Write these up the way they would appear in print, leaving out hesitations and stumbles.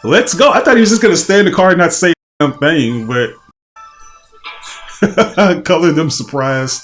Let's go. I thought he was just gonna stay in the car and not say a damn thing, but color them surprised.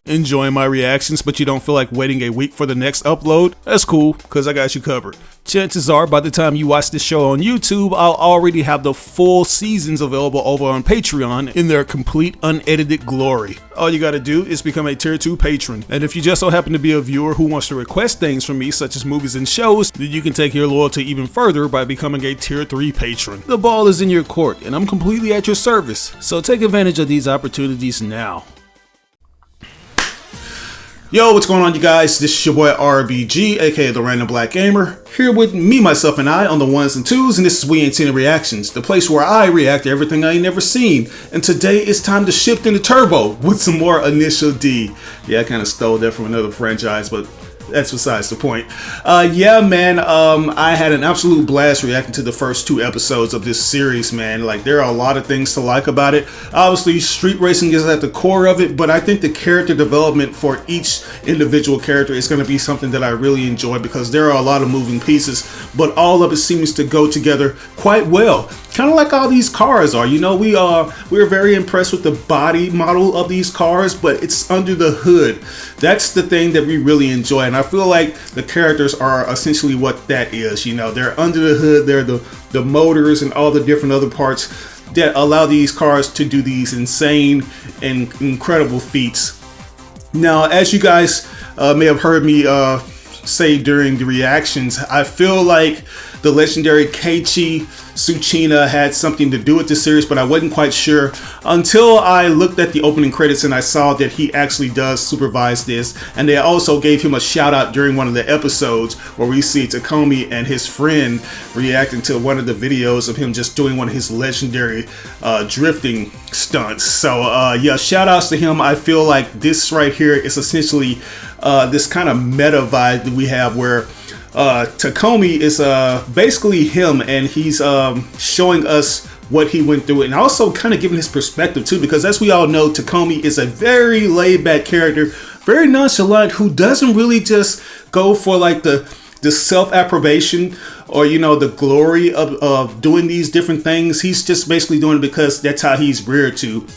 Enjoying my reactions, but you don't feel like waiting a week for the next upload? That's cool, because I got you covered. Chances are, by the time you watch this show on YouTube, I'll already have the full seasons available over on Patreon in their complete unedited glory. All you gotta do is become a tier 2 patron. And if you just so happen to be a viewer who wants to request things from me, such as movies and shows, then you can take your loyalty even further by becoming a tier 3 patron. The ball is in your court, and I'm completely at your service. So take advantage of these opportunities now. Yo, what's going on, you guys? This is your boy RBG, aka the Random Black Gamer, here with me, myself, and I on the ones and twos, and this is We Ain't Seen Reactions, the place where I react to everything I ain't never seen. And today it's time to shift into turbo with some more Initial D. Yeah, I kind of stole that from another franchise, but that's besides the point. Yeah, man, I had an absolute blast reacting to the first 2 episodes of this series, man. Like, there are a lot of things to like about it. Obviously, street racing is at the core of it, but I think the character development for each individual character is going to be something that I really enjoy because there are a lot of moving pieces, but all of it seems to go together quite well. Kind of like all these cars are. You know, we're very impressed with the body model of these cars, but it's under the hood. That's the thing that we really enjoy, and I feel like the characters are essentially what that is. You know, they're under the hood, they're the motors and all the different other parts that allow these cars to do these insane and incredible feats. Now, as you guys may have heard me say during the reactions, I feel like the legendary Keiichi Tsuchina had something to do with this series, but I wasn't quite sure until I looked at the opening credits and I saw that he actually does supervise this. And they also gave him a shout out during one of the episodes where we see Takomi and his friend reacting to one of the videos of him just doing one of his legendary drifting stunts. So yeah, shout outs to him. I feel like this right here is essentially this kind of meta vibe that we have where Takomi is basically him, and he's showing us what he went through and also kind of giving his perspective too, because as we all know, Takomi is a very laid-back character, very nonchalant, who doesn't really just go for like the self-approbation or, you know, the glory of doing these different things. He's just basically doing it because that's how he's reared to.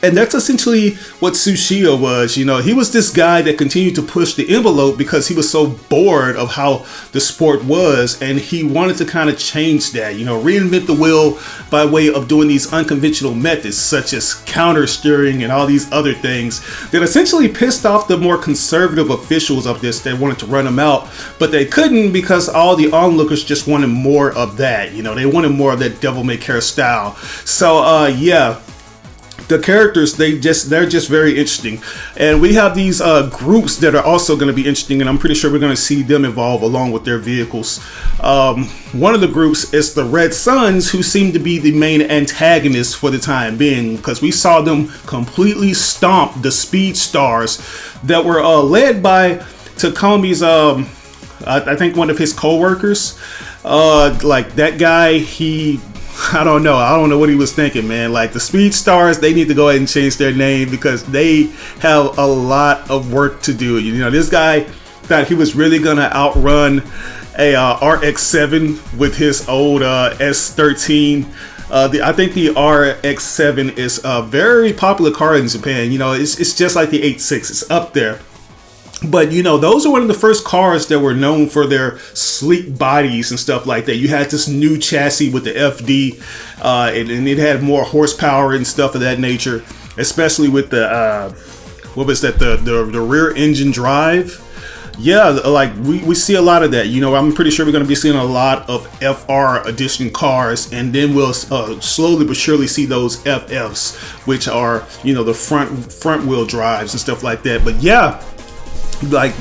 And that's essentially what Tsuchiya was. You know, he was this guy that continued to push the envelope because he was so bored of how the sport was, and he wanted to kind of change that, you know, reinvent the wheel by way of doing these unconventional methods such as counter steering and all these other things that essentially pissed off the more conservative officials of this that wanted to run him out, but they couldn't because all the onlookers just wanted more of that. You know, they wanted more of that devil may care style. So yeah, the characters, they're just very interesting, and we have these groups that are also going to be interesting, and I'm pretty sure we're going to see them evolve along with their vehicles. One of the groups is the Red Suns, who seem to be the main antagonists for the time being, because we saw them completely stomp the Speed Stars that were led by Takomi's I think one of his co-workers. Like, that guy, I don't know what he was thinking, man. Like, the Speed Stars, they need to go ahead and change their name because they have a lot of work to do. You know, this guy thought he was really gonna outrun a RX-7 with his old S13. I think the RX-7 is a very popular car in Japan. You know, it's just like the 86. It's up there. But, you know, those are one of the first cars that were known for their sleek bodies and stuff like that. You had this new chassis with the FD, and it had more horsepower and stuff of that nature, especially with the, what was that, the rear engine drive. Yeah, like we see a lot of that. You know, I'm pretty sure we're going to be seeing a lot of FR edition cars, and then we'll slowly but surely see those FFs, which are, you know, the front wheel drives and stuff like that. But yeah, like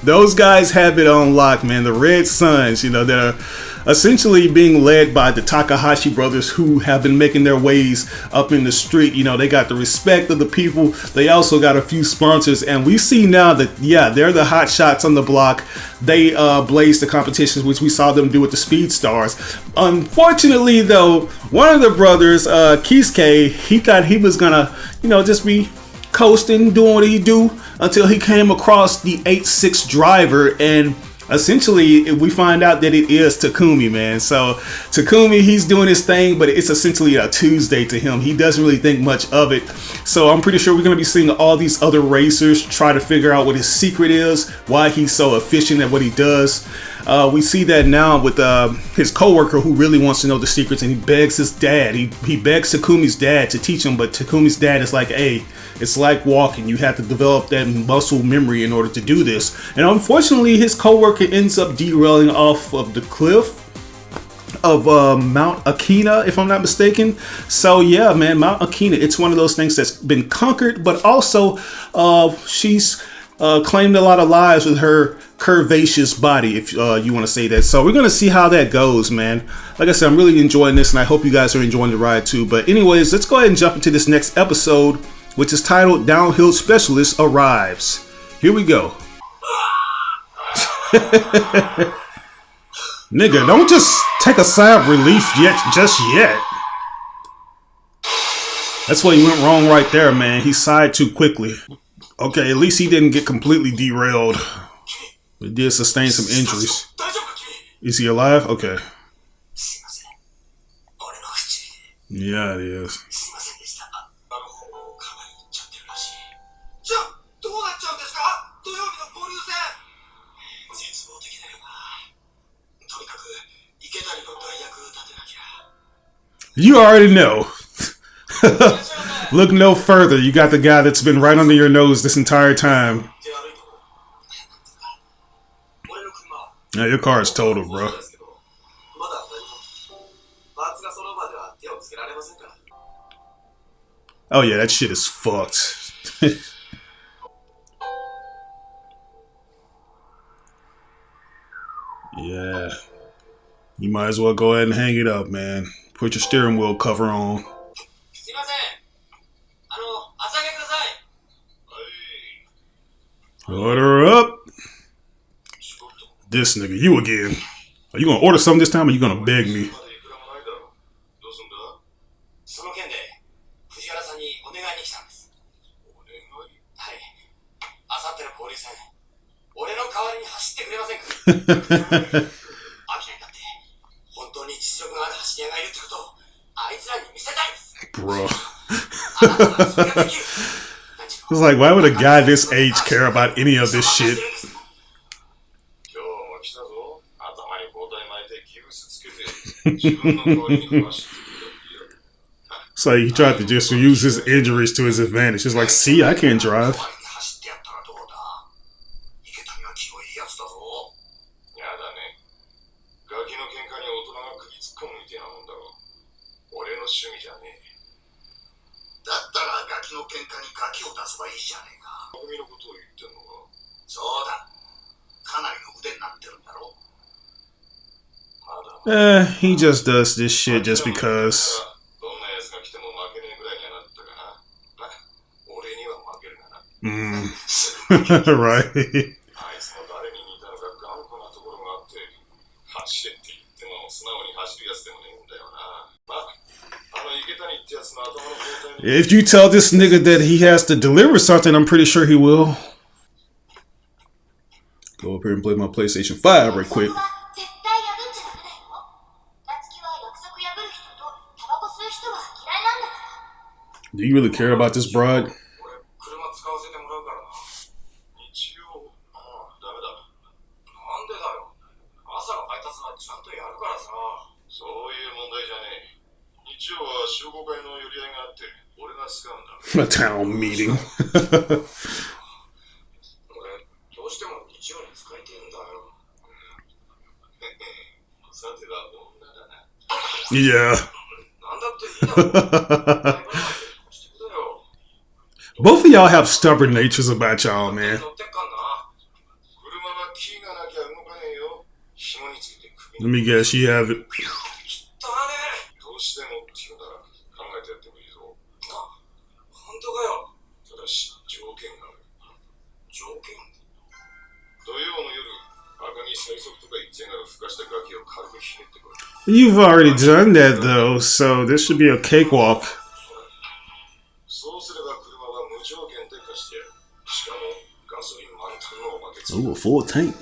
those guys have it on lock, man. The Red Suns, you know, that are essentially being led by the Takahashi brothers, who have been making their ways up in the street. You know, they got the respect of the people. They also got a few sponsors, and we see now that, yeah, they're the hot shots on the block. They blaze the competitions, which we saw them do with the Speed Stars. Unfortunately, though, one of the brothers, Kisuke, he thought he was gonna, you know, just be coasting, doing what he do, until he came across the 8-6 driver, and essentially we find out that it is Takumi, man. So Takumi, he's doing his thing, but it's essentially a Tuesday to him. He doesn't really think much of it. So I'm pretty sure we're going to be seeing all these other racers try to figure out what his secret is, why he's so efficient at what he does. We see that now with his coworker who really wants to know the secrets, and he begs his dad. He begs Takumi's dad to teach him, but Takumi's dad is like, hey, it's like walking. You have to develop that muscle memory in order to do this. And unfortunately, his coworker ends up derailing off of the cliff of Mount Akina, if I'm not mistaken. So yeah, man, Mount Akina, it's one of those things that's been conquered, but also she's claimed a lot of lives with her curvaceous body, if you want to say that. So we're going to see how that goes, man. Like I said, I'm really enjoying this, and I hope you guys are enjoying the ride too. But anyways, let's go ahead and jump into this next episode, which is titled Downhill Specialist Arrives. Here we go. Nigga, don't just take a sigh of relief just yet. That's where he went wrong right there, man. He sighed too quickly. Okay, at least he didn't get completely derailed. He did sustain some injuries. Is he alive? Okay. Yeah, it is. You already know. Look no further. You got the guy that's been right under your nose this entire time. Now your car is total, bro. Oh yeah, that shit is fucked. Yeah. You might as well go ahead and hang it up, man. Put your steering wheel cover on. Order up. This nigga, you again. Are you gonna order something this time, or are you gonna beg me? Bro. It's like, why would a guy this age care about any of this shit? It's like he tried to just use his injuries to his advantage. It's like, see, I can't drive. He just does this shit just because. Right. If you tell this nigga that he has to deliver something, I'm pretty sure he will. Go up here and play my PlayStation 5 right quick. Do you really care about this broad? A town meeting. Yeah. Both of y'all have stubborn natures about y'all, man. Let me guess, you have it. You've already done that though, so this should be a cakewalk. Ooh, a full tank.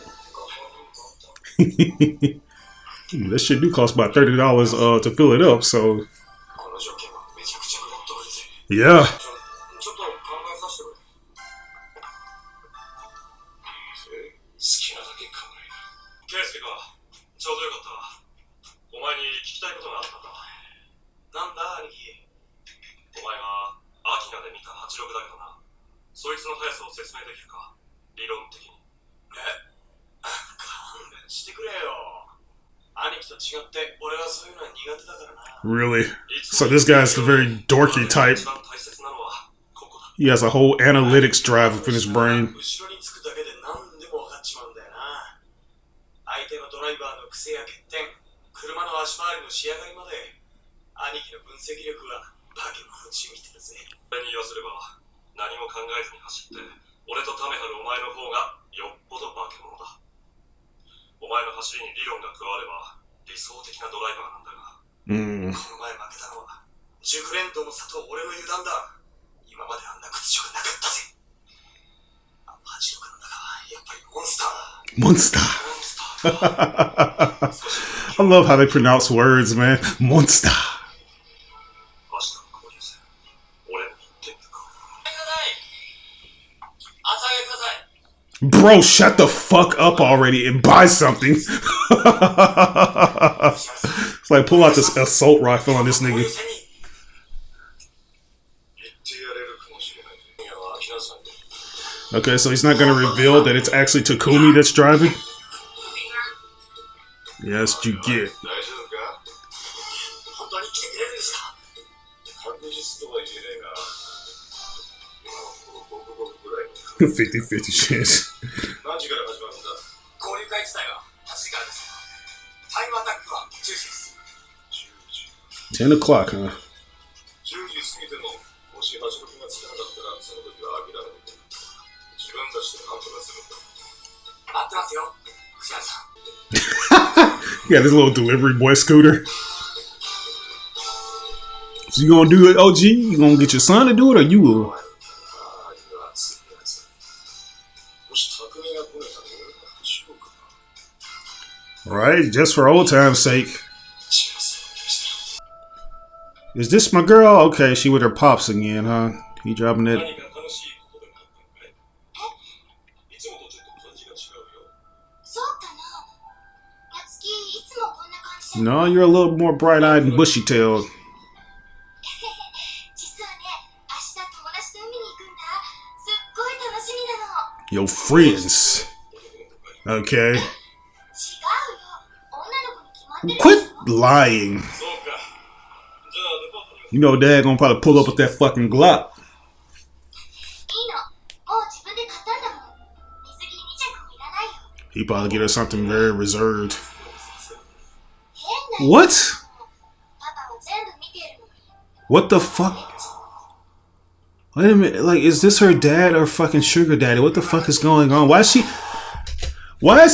That shit do cost about $30 to fill it up, so yeah. 兄貴と違って俺はそういうのは苦手だからな。 Really? So this guy's the very dorky type. He has a whole analytics drive up in his brain. 後ろにつくだけで何でも分かっちまうんだよな。相手のドライバーの癖や欠点、車の足回りの仕上がりまで、兄貴の分析力は化け物じみてるぜ。俺に言わせれば何も考えずに走って、俺とタメハルお前の方がよっぽど化け物だ。お前の走りに理論が加われば理想的なドライバーなんだが、この前負けたのは熟練度の差と俺の油断だ。今まであんな屈辱なかったぜ。あの86の中はやっぱりモンスターだ。 Monster. I love how they pronounce words, man. Monster. Bro, shut the fuck up already and buy something. It's like pull out this assault rifle on this nigga. Okay, so he's not gonna reveal that it's actually Takumi that's driving? Yeah, that's what you get. 50-50 chance. 何時から始まるんだ。交流会自体は8時からです。タイムアタックは10時です。10 o'clock, huh? 10時過ぎても、もし86がつかなかったら、その時は諦めて、自分たちで何とかするんだ。待ってますよ、藤原さん。Yeah, this little delivery boy scooter. So you gonna do it, OG? You gonna get your son to do it, or you will? Right, just for old time's sake. Is this my girl? Okay, she with her pops again, huh? He dropping that. No, you're a little more bright-eyed and bushy-tailed. Your friends. Okay. Quit lying. You know Dad gonna probably pull up with that fucking Glock. He probably get her something very reserved. What? What the fuck? Wait a minute, like, is this her dad or fucking sugar daddy? What the fuck is going on? Why is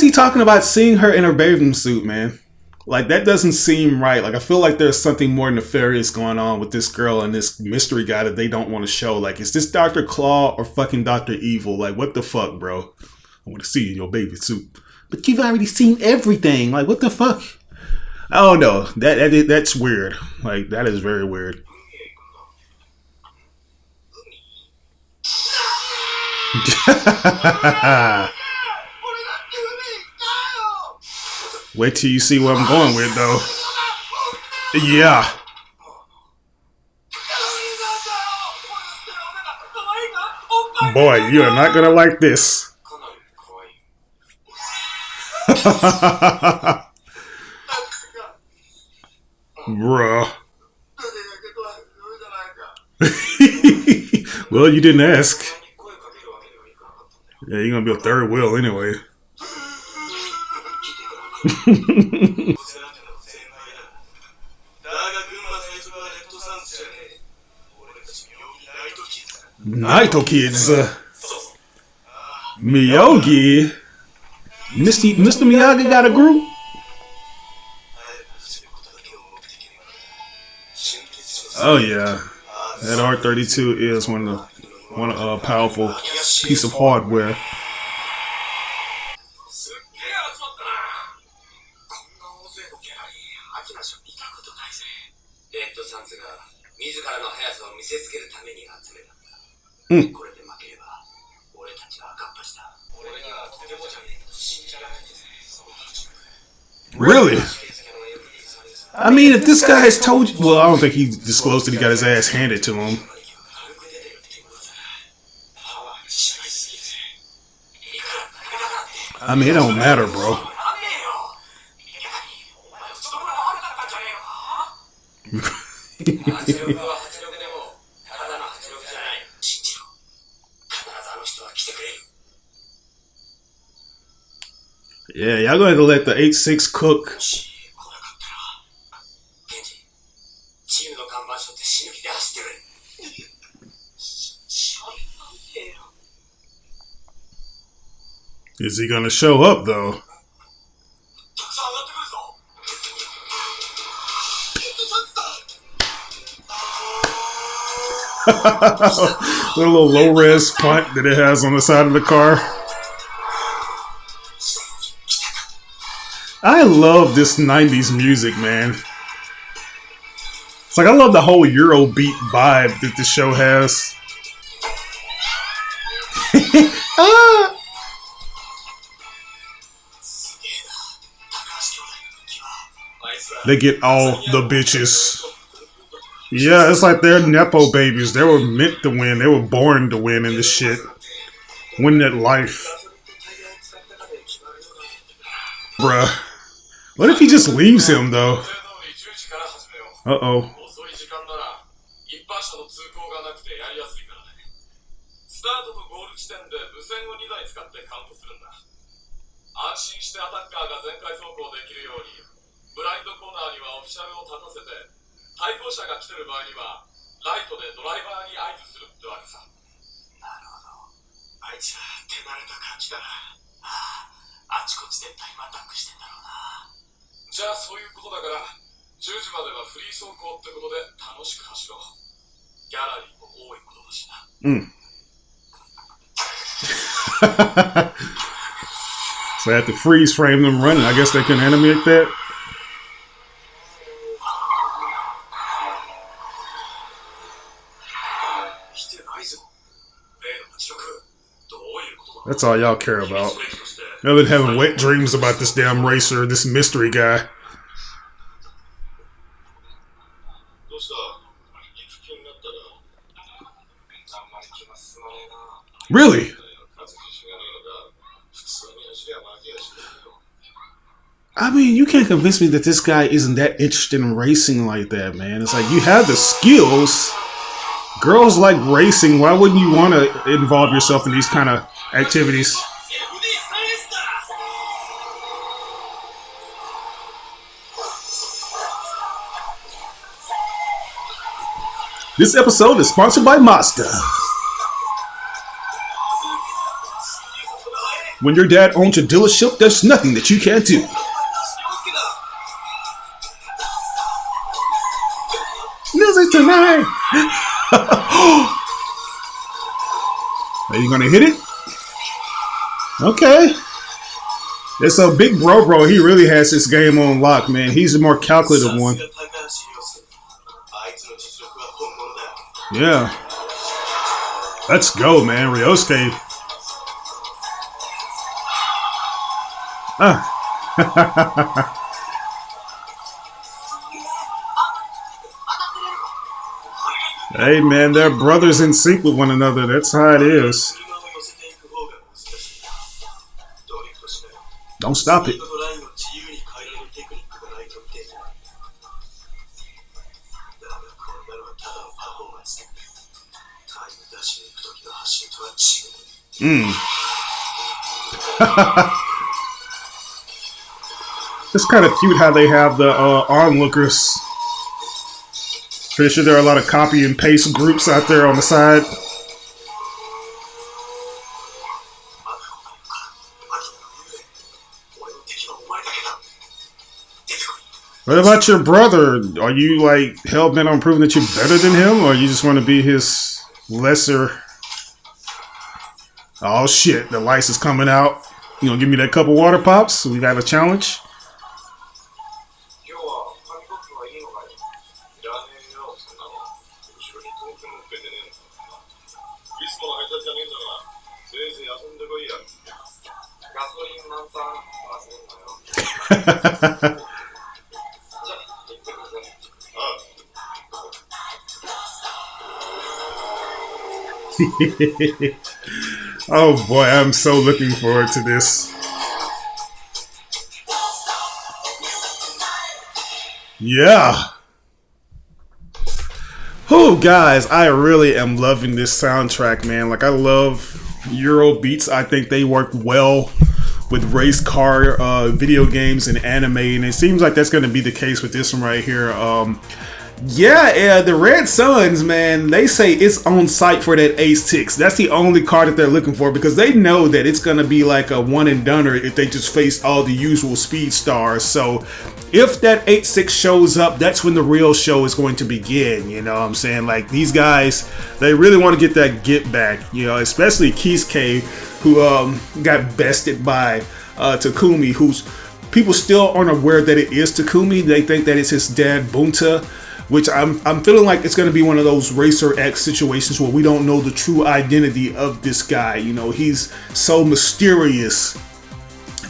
he talking about seeing her in her bathing suit, man? Like, that doesn't seem right. Like, I feel like there's something more nefarious going on with this girl and this mystery guy that they don't want to show. Like, is this Dr. Claw or fucking Dr. Evil? Like, what the fuck, bro? I want to see you in your bathing suit. But you've already seen everything. Like, what the fuck? I don't know. That's weird. Like, that is very weird. Wait till you see what I'm going with, though. Yeah. Boy, you are not gonna like this. Bruh. Well, you didn't ask. Yeah, you're gonna be a third wheel anyway. Naito kids. Miyogi. Mr. Miyagi got a group? Oh yeah. That R32 is one of powerful piece of hardware. Really? I mean, if this guy has told you... Well, I don't think he disclosed that he got his ass handed to him. I mean, it don't matter, bro. Yeah, y'all gonna have to let the 8-6 cook. Is he gonna show up though? The little low-res font that it has on the side of the car. I love this 90s music, man. It's like I love the whole Eurobeat vibe that the show has. Ah! They get all the bitches. Yeah, it's like they're Nepo babies. They were meant to win. They were born to win in this shit. Win that life. Bruh. What if he just leaves him, though? Uh-oh. So I have to freeze frame them running. I guess they can animate that. That's all y'all care about. Y'all been having wet dreams about this damn racer, this mystery guy. Really? I mean, you can't convince me that this guy isn't that interested in racing like that, man. It's like, you have the skills. Girls like racing. Why wouldn't you want to involve yourself in these kind of activities? This episode is sponsored by Mazda. When your dad owns a dealership, there's nothing that you can't do. Music tonight. Are you gonna hit it? Okay. It's a big bro. He really has this game on lock, man. He's the more calculative one. Yeah. Let's go, man. Ryosuke. Hey, man, they're brothers in sync with one another. That's how it is. Don't stop it. It's kind of cute how they have the onlookers. Pretty sure there are a lot of copy and paste groups out there on the side. What about your brother? Are you like hell-bent on proving that you're better than him, or you just want to be his lesser? Oh shit, the lights is coming out. You gonna give me that couple water pops? We got a challenge. Oh boy, I'm so looking forward to this. Yeah. Oh, guys, I really am loving this soundtrack, man. Like, I love Euro beats. I think they work well with race car video games and anime, and it seems like that's going to be the case with this one right here. Yeah, the Red Suns, man, they say it's on site for that Ace-6. That's the only card that they're looking for because they know that it's going to be like a one and doneer if they just face all the usual speed stars. So if that 8-6 shows up, that's when the real show is going to begin. You know what I'm saying? Like, these guys, they really want to get that get back, you know, especially Kisuke, who got bested by Takumi, who's people still aren't aware that it is Takumi. They think that it's his dad, Bunta, which I'm feeling like it's going to be one of those Racer X situations where we don't know the true identity of this guy. You know, he's so mysterious.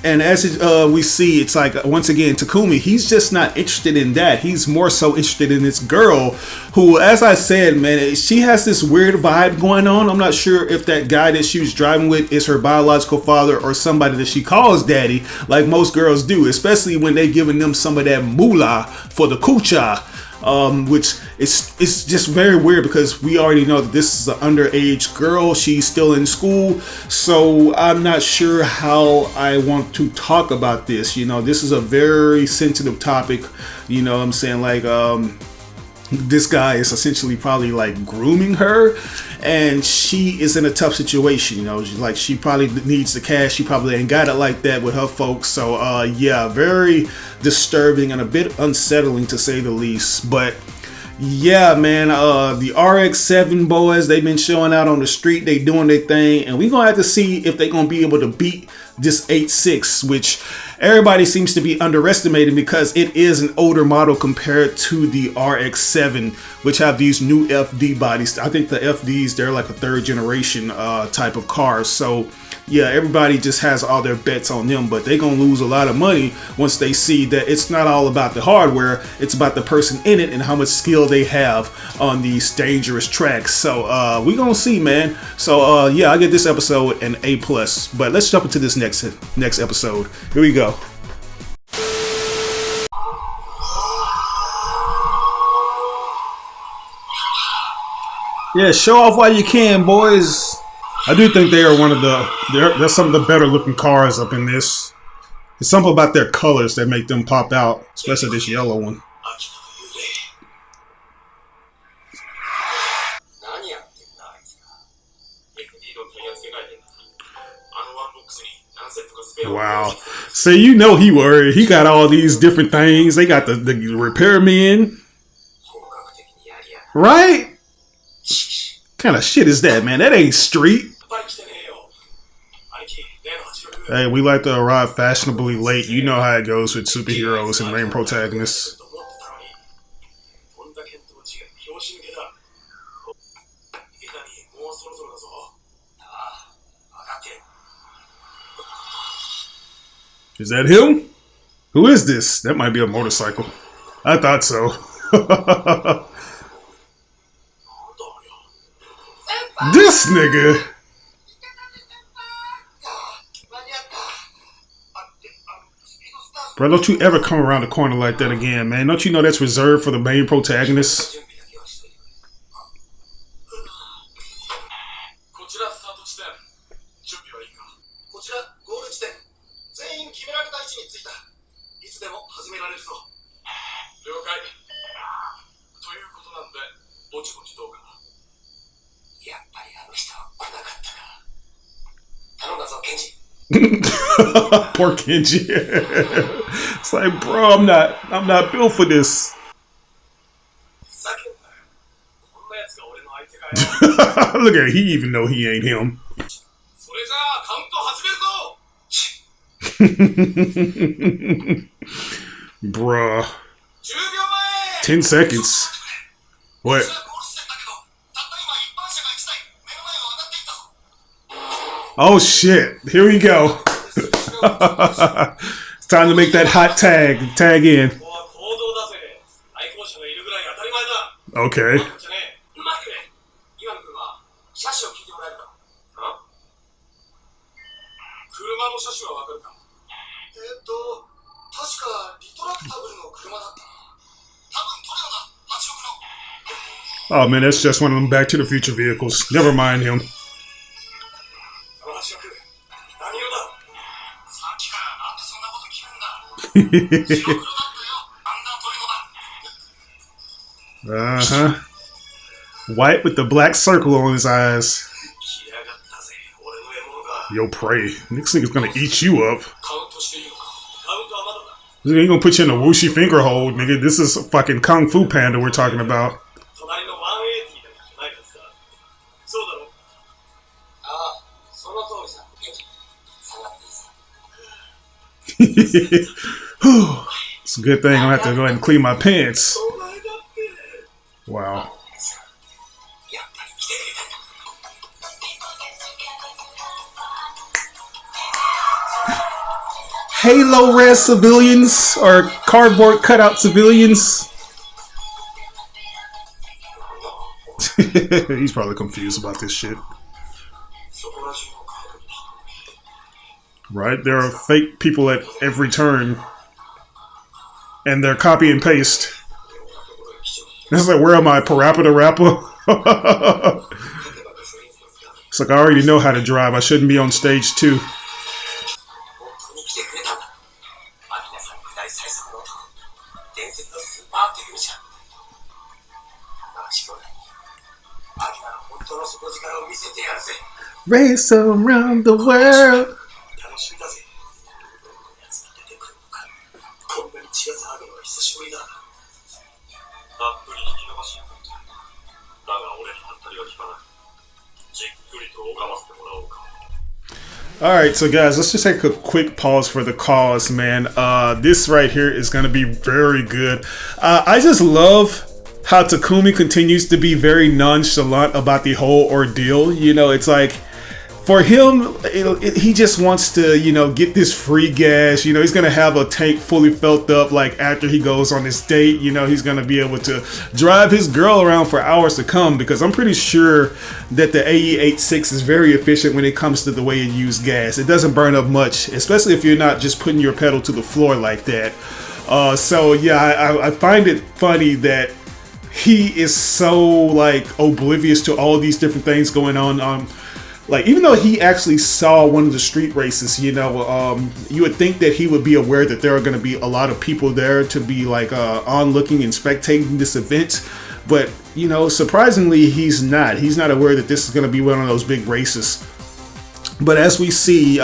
And as we see, it's like, once again, Takumi, he's just not interested in that. He's more so interested in this girl who, as I said, man, she has this weird vibe going on. I'm not sure if that guy that she was driving with is her biological father or somebody that she calls daddy, like most girls do, especially when they giving them some of that moolah for the kucha. Which it's just very weird because we already know that this is an underage girl. She's still in school, so I'm not sure how I want to talk about this. You know, this is a very sensitive topic. You know what I'm saying? Like, this guy is essentially probably like grooming her, and she is in a tough situation. You know, like, she probably needs the cash. She probably ain't got it like that with her folks. So yeah, very disturbing and a bit unsettling to say the least. But yeah, man, the RX-7 boys, they've been showing out on the street. They doing their thing, and we're gonna have to see if they're gonna be able to beat this 8-6, which everybody seems to be underestimating because it is an older model compared to the RX-7, which have these new FD bodies. I think the FDs, they're like a third generation type of car. So yeah, everybody just has all their bets on them, but they're gonna lose a lot of money once they see that it's not all about the hardware, it's about the person in it and how much skill they have on these dangerous tracks. So we're gonna see, man. So yeah, I get this episode an A+, but let's jump into this next episode. Here we go. Yeah, show off while you can, boys. I do think they are one of they're some of the better looking cars up in this. It's something about their colors that make them pop out, especially this yellow one. Wow. So you know he worried. He got all these different things. They got the repairmen. Right? Kind of shit is that, man? That ain't street. Hey, we like to arrive fashionably late. You know how it goes with superheroes and main protagonists. Is that him? Who is this? That might be a motorcycle. I thought so. This nigga. Bro, don't you ever come around the corner like that again, man. Don't you know that's reserved for the main protagonist? Poor Kenji. It's like, bro, I'm not built for this. Look at it, he even know he ain't him. Bruh. 10 seconds. What? Oh shit, here we go. It's time to make that hot tag. Tag in. ここは行動だぜ。対向車がいるぐらい当たり前だ。Okay. じゃねえ。待ってくれ。岩野君は車種を聞いてもらえるか。あ？車の車種はわかるか。確かリトラクタブルの車だったな。多分トレオだ。86の。Oh man, that's just one of them Back to the Future vehicles. Never mind him. その86。何色だ。さっきからなんでそんなこと聞くんだ。白黒だったよ。あんなトレオだ。Uh-huh. White with the black circle on his eyes. 来やがったぜ。俺の獲物が。 Yo, pray. Next nigga's gonna eat you up. カウントしていいのか。カウントはまだだ。He ain't gonna put you in a whooshy finger hold, nigga. This is fucking Kung Fu Panda we're talking about. 隣の180だけじゃないはずだ。そうだろ。ああ、その通りさ。下がっていいさ。It's a good thing I'm gonna have to go ahead and clean my pants. お前だって。Wow. やっぱり来てくれたんだ。Halo red civilians or cardboard cutout civilians. He's probably confused about this shit. Right? There are fake people at every turn. And they're copy and paste. It's like, where am I? Parappa the Rapper? It's like, I already know how to drive. I shouldn't be on stage 2. Race around the world. Alright, so guys, let's just take a quick pause for the cause, man. This right here is going to be very good. I just love how Takumi continues to be very nonchalant about the whole ordeal. You know, it's like, for him, he just wants to, you know, get this free gas. You know, he's going to have a tank fully filled up, like, after he goes on this date. You know, he's going to be able to drive his girl around for hours to come, because I'm pretty sure that the AE86 is very efficient when it comes to the way you use gas. It doesn't burn up much, especially if you're not just putting your pedal to the floor like that. So, yeah, I find it funny that he is so, like, oblivious to all these different things going on. Like, even though he actually saw one of the street races, you know, you would think that he would be aware that there are going to be a lot of people there to be, like, on-looking and spectating this event. But, you know, surprisingly, he's not. He's not aware that this is going to be one of those big races. But as we see,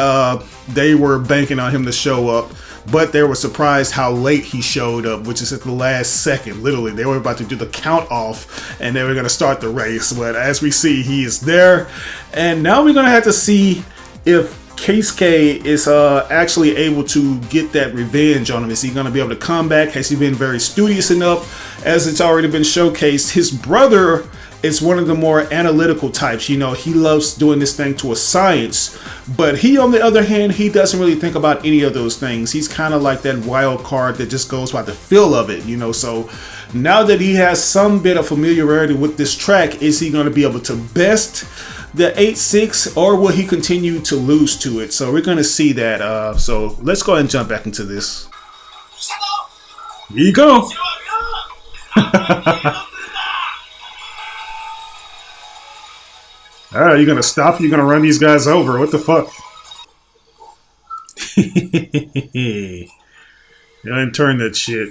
they were banking on him to show up. But they were surprised how late he showed up, which is at the last second. Literally, they were about to do the count off and they were going to start the race. But as we see, he is there. And now we're going to have to see if Keisuke is actually able to get that revenge on him. Is he going to be able to come back? Has he been very studious enough? As it's already been showcased, his brother is one of the more analytical types. You know, he loves doing this thing to a science, but he, on the other hand, he doesn't really think about any of those things. He's kind of like that wild card that just goes by the feel of it, you know. So now that he has some bit of familiarity with this track, is he going to be able to best the 8.6, or will he continue to lose to it? So we're going to see that. So let's go ahead and jump back into this. Here you go. Alright, you're gonna stop? You're gonna run these guys over? What the fuck? Go ahead and turn that shit.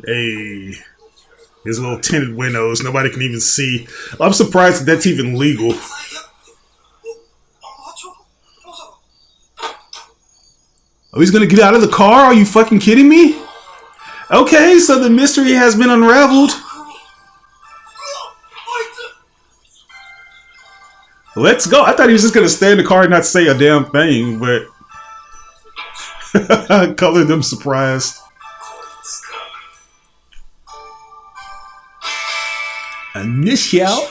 Hey. His little tinted windows. Nobody can even see. I'm surprised that that's even legal. Oh, he's gonna get out of the car? Are you fucking kidding me? Okay, so the mystery has been unraveled. Let's go. I thought he was just going to stay in the car and not say a damn thing, but colored them surprised. Initiality.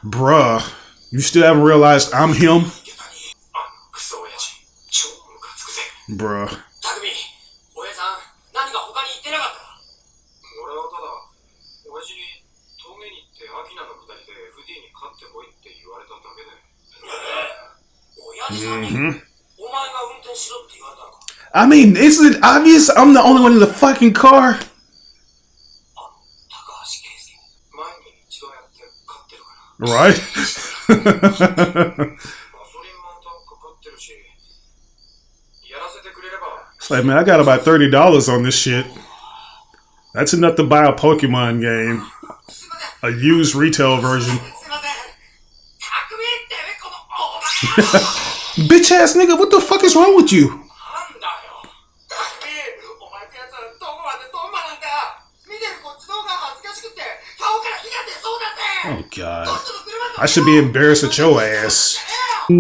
Bruh, you still haven't realized I'm him? Bruh. I mean, isn't it obvious I'm the only one in the fucking car? Right? It's like, man, I got about $30 on this shit. That's enough to buy a Pokemon game. A used retail version. Bitch ass nigga, what the fuck is wrong with you? Oh god. I should be embarrassed at your ass. Yeah,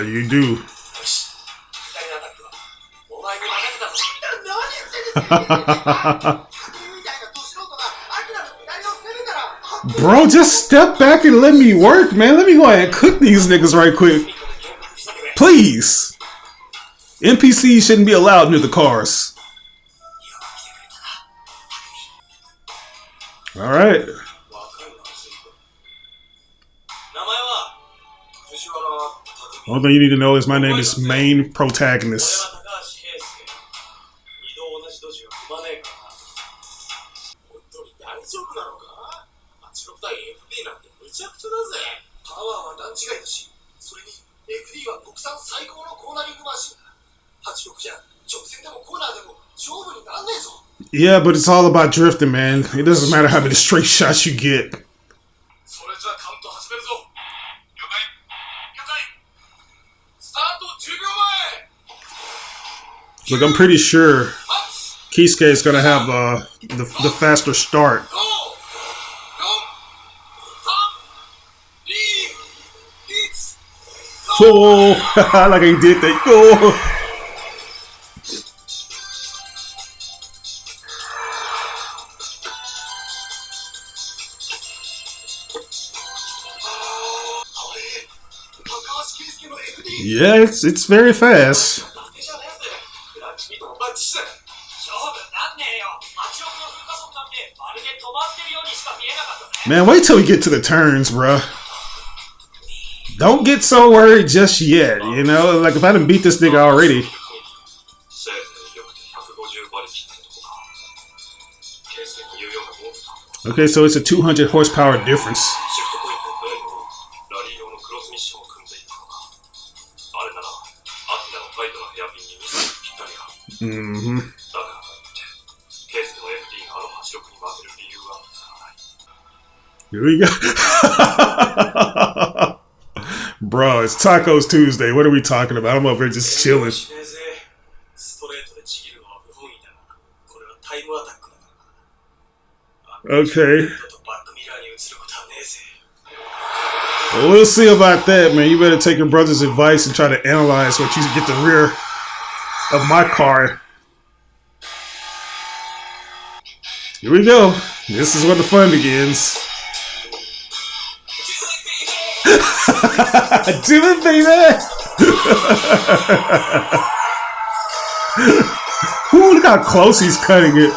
you do. Bro, just step back and let me work, man. Let me go ahead and cook these niggas right quick. Please. NPCs shouldn't be allowed near the cars. Alright. Only thing you need to know is my name is main protagonist. Yeah, but it's all about drifting, man. It doesn't matter how many straight shots you get. Look, I'm pretty sure Kisuke is gonna have the faster start. Oh, like I did that. Oh. Yeah, it's very fast. Man, wait till we get to the turns, bruh. Don't get so worried just yet, you know? Like, if I didn't beat this nigga already. Okay, so it's a 200 horsepower difference. Mm-hmm. Here we go. Bro, it's Tacos Tuesday. What are we talking about? I'm over here just chilling. Okay. Well, we'll see about that, man. You better take your brother's advice and try to analyze what you get the rear of my car. Here we go. This is where the fun begins. Do it, baby! Ooh, look how close he's cutting it.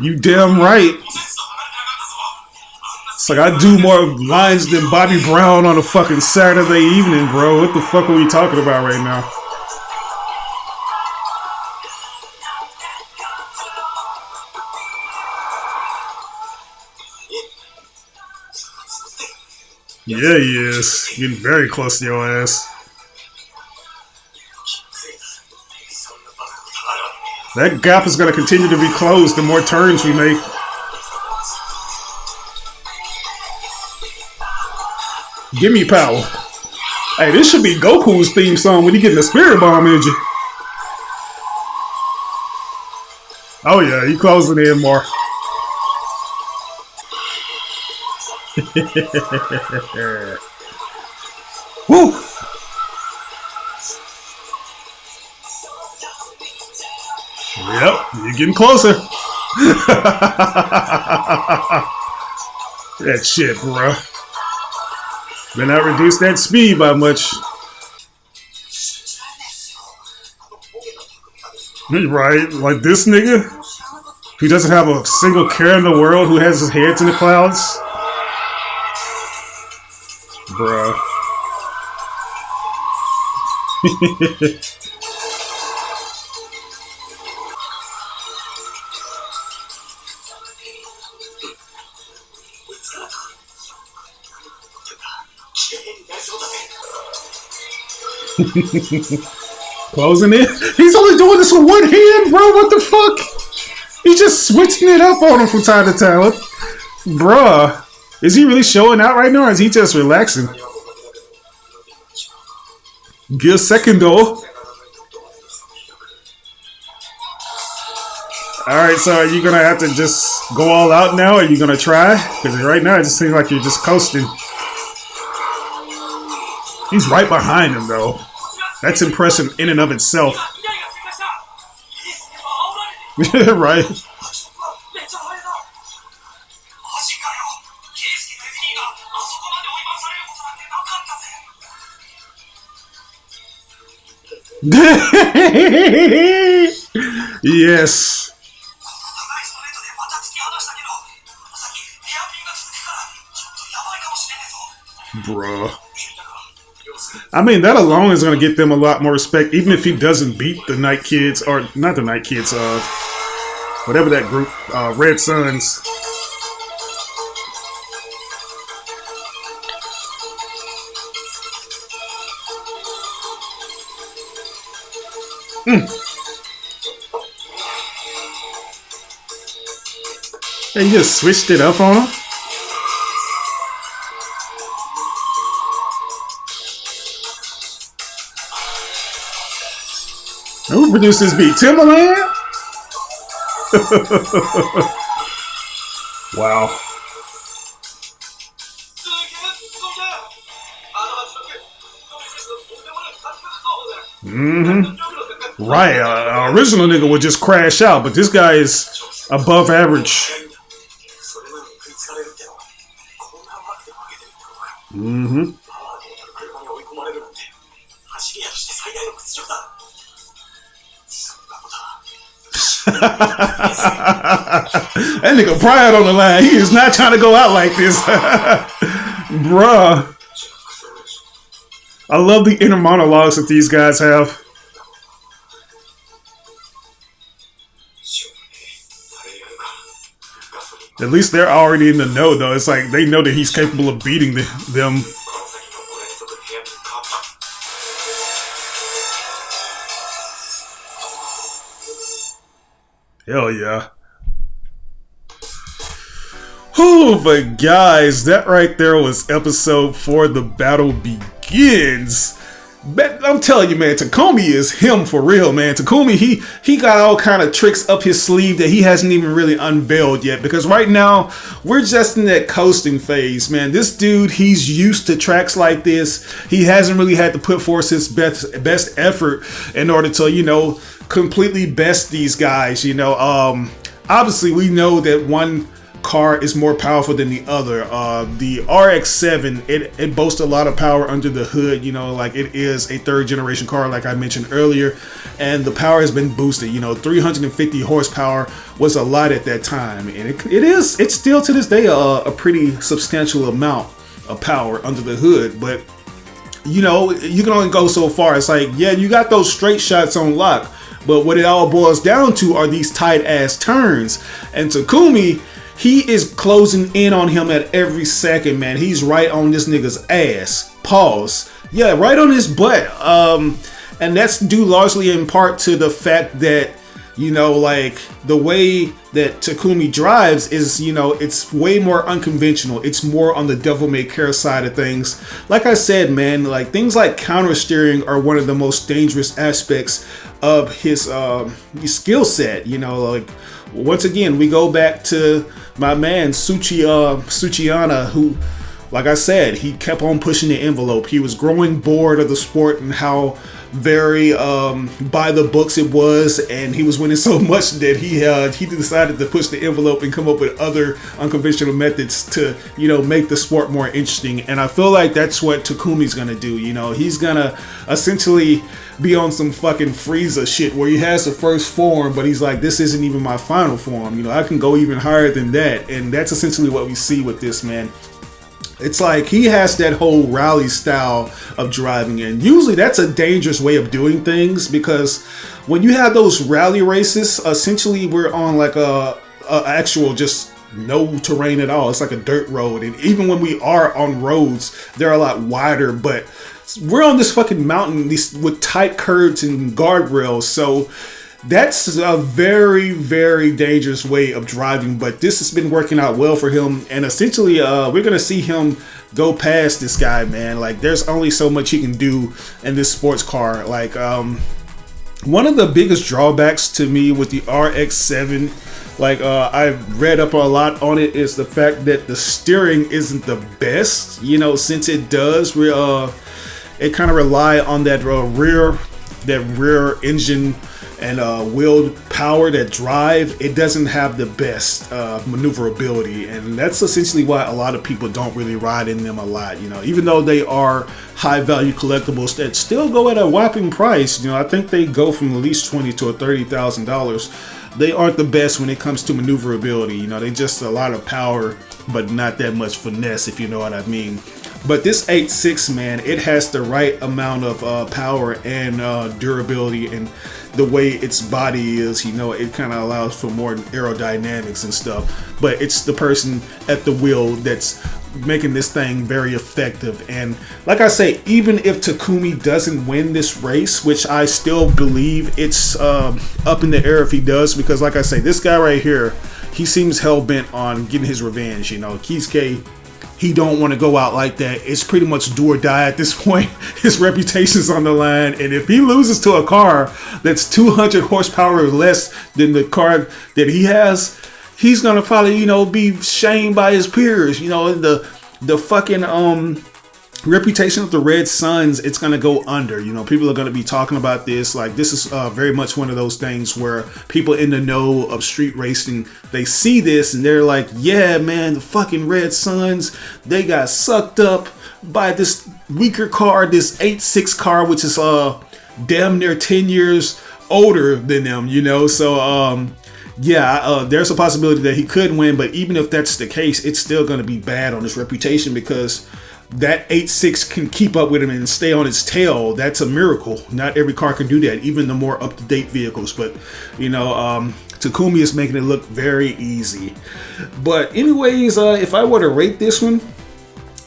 You damn right. It's like I do more lines than Bobby Brown on a fucking Saturday evening, bro. What the fuck are we talking about right now? Yeah, he is. Getting very close to your ass. That gap is going to continue to be closed the more turns we make. Give me power. Hey, this should be Goku's theme song when he getting the spirit bomb energy. Oh yeah, he closing in more. Woo! Yep, you're getting closer. That shit, bro. Better not reduce that speed by much. Right, like this nigga who doesn't have a single care in the world, who has his head in the clouds. Bruh. Closing it. He's only doing this with one hand, bro. What the fuck? He's just switching it up on him from time to time. What? Bruh. Is he really showing out right now, or is he just relaxing? Give a second, though. Alright, so are you gonna have to just go all out now, or are you gonna try? Because right now it just seems like you're just coasting. He's right behind him, though. That's impressive in and of itself. Right? Yes. Bruh. I mean, that alone is going to get them a lot more respect, even if he doesn't beat the Night Kids, or not the Night Kids, whatever that group, Red Suns. Hey, you just switched it up on him? Who produced this beat? Timberland? Wow. Mm-hmm. Right. Original nigga would just crash out, but this guy is above average. Mm-hmm. That nigga pride on the line. He is not trying to go out like this. Bruh. I love the inner monologues that these guys have. At least they're already in the know, though. It's like they know that he's capable of beating them. Hell yeah. Oh, but guys, that right there was episode 4. The battle begins. But I'm telling you, man, Takumi is him for real, man. Takumi, he got all kind of tricks up his sleeve that he hasn't even really unveiled yet. Because right now, we're just in that coasting phase, man. This dude, he's used to tracks like this. He hasn't really had to put forth his best effort in order to, you know, completely best these guys, you know. Obviously, we know that one car is more powerful than the other. The RX-7, it boasts a lot of power under the hood, you know, like it is a 3rd generation car, like I mentioned earlier, and the power has been boosted. You know, 350 horsepower was a lot at that time, and it's still to this day a pretty substantial amount of power under the hood. But you know, you can only go so far. It's like, yeah, you got those straight shots on lock, but what it all boils down to are these tight ass turns. And Takumi, he is closing in on him at every second, man. He's right on this nigga's ass. Pause. Yeah, right on his butt. And that's due largely in part to the fact that, you know, like the way that Takumi drives is, you know, it's way more unconventional. It's more on the devil may care side of things. Like I said, man, like things like counter steering are one of the most dangerous aspects of his skill set. You know, like once again, we go back to my man Tsuchiyama, who like I said, he kept on pushing the envelope. He was growing bored of the sport and how very by the books it was, and he was winning so much that he decided to push the envelope and come up with other unconventional methods to, you know, make the sport more interesting. And I feel like that's what Takumi's gonna do. You know, he's gonna essentially be on some fucking Frieza shit where he has the first form, but he's like, this isn't even my final form. You know, I can go even higher than that. And that's essentially what we see with this, man. It's like he has that whole rally style of driving, and usually that's a dangerous way of doing things, because when you have those rally races, essentially we're on like a actual just no terrain at all. It's like a dirt road, and even when we are on roads, they're a lot wider, but we're on this fucking mountain with tight curves and guardrails, so that's a very, very dangerous way of driving, but this has been working out well for him, and essentially we're gonna see him go past this guy, man. Like, there's only so much he can do in this sports car. Like, one of the biggest drawbacks to me with the RX-7, like I've read up a lot on it, is the fact that the steering isn't the best, you know, since it does it kind of rely on that rear engine and wheeled power, that drive. It doesn't have the best maneuverability, and that's essentially why a lot of people don't really ride in them a lot. You know, even though they are high value collectibles that still go at a whopping price. You know, I think they go from at least $20,000 to $30,000. They aren't the best when it comes to maneuverability. You know, they just a lot of power, but not that much finesse, if you know what I mean. But this 8.6, man, it has the right amount of power and durability, and the way its body is, you know, it kind of allows for more aerodynamics and stuff. But it's the person at the wheel that's making this thing very effective. And like I say, even if Takumi doesn't win this race, which I still believe it's up in the air if he does, because like I say, this guy right here, he seems hell-bent on getting his revenge. You know, Kisuke, he don't want to go out like that. It's pretty much do or die at this point. His reputation's on the line, and if he loses to a car that's 200 horsepower less than the car that he has, he's gonna probably, you know, be shamed by his peers. You know, the fucking reputation of the Red Suns, it's gonna go under. You know, people are gonna be talking about this. Like, this is very much one of those things where people in the know of street racing, they see this and they're like, yeah, man, the fucking Red Suns, they got sucked up by this weaker car, this 8.6 car, which is damn near 10 years older than them, you know. So yeah, there's a possibility that he could win, but even if that's the case, it's still going to be bad on his reputation, because that 8.6 can keep up with him and stay on its tail. That's a miracle. Not every car can do that, even the more up-to-date vehicles. But, you know, Takumi is making it look very easy. But anyways, if I were to rate this one,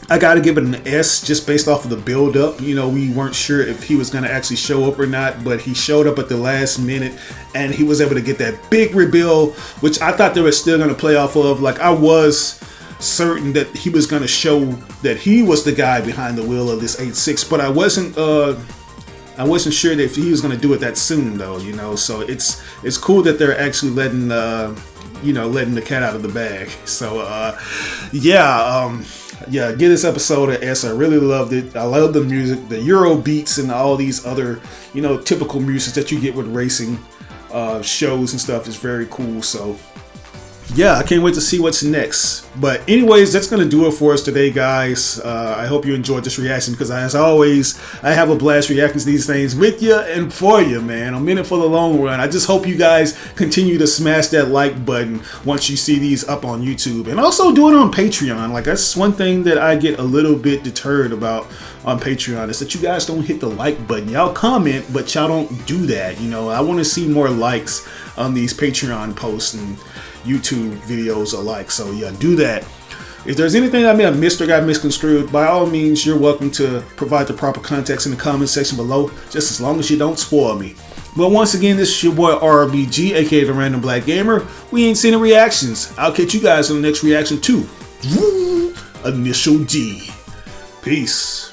I got to give it an S, just based off of the build-up. You know, we weren't sure if he was going to actually show up or not, but he showed up at the last minute, and he was able to get that big reveal, which I thought they were still going to play off of. Like, I was certain that he was going to show that he was the guy behind the wheel of this 8.6, but I wasn't sure that if he was going to do it that soon, though. You know, so it's cool that they're actually letting the cat out of the bag. So yeah, give this episode an S. I really loved it. I love the music, the Euro beats, and all these other, you know, typical music that you get with racing shows and stuff is very cool. So yeah, I can't wait to see what's next. But anyways, that's going to do it for us today, guys. I hope you enjoyed this reaction, because as always, I have a blast reacting to these things with you and for you, man. I'm in it for the long run. I just hope you guys continue to smash that like button once you see these up on YouTube. And also do it on Patreon. Like, that's one thing that I get a little bit deterred about on Patreon, is that you guys don't hit the like button. Y'all comment, but y'all don't do that. You know, I want to see more likes on these Patreon posts and YouTube videos alike. So yeah, do that. If there's anything I may have missed or got misconstrued, by all means, you're welcome to provide the proper context in the comment section below, just as long as you don't spoil me. But once again, this is your boy RBG, aka the Random Black Gamer. We ain't seen the reactions. I'll catch you guys on the next reaction too. Initial D. Peace.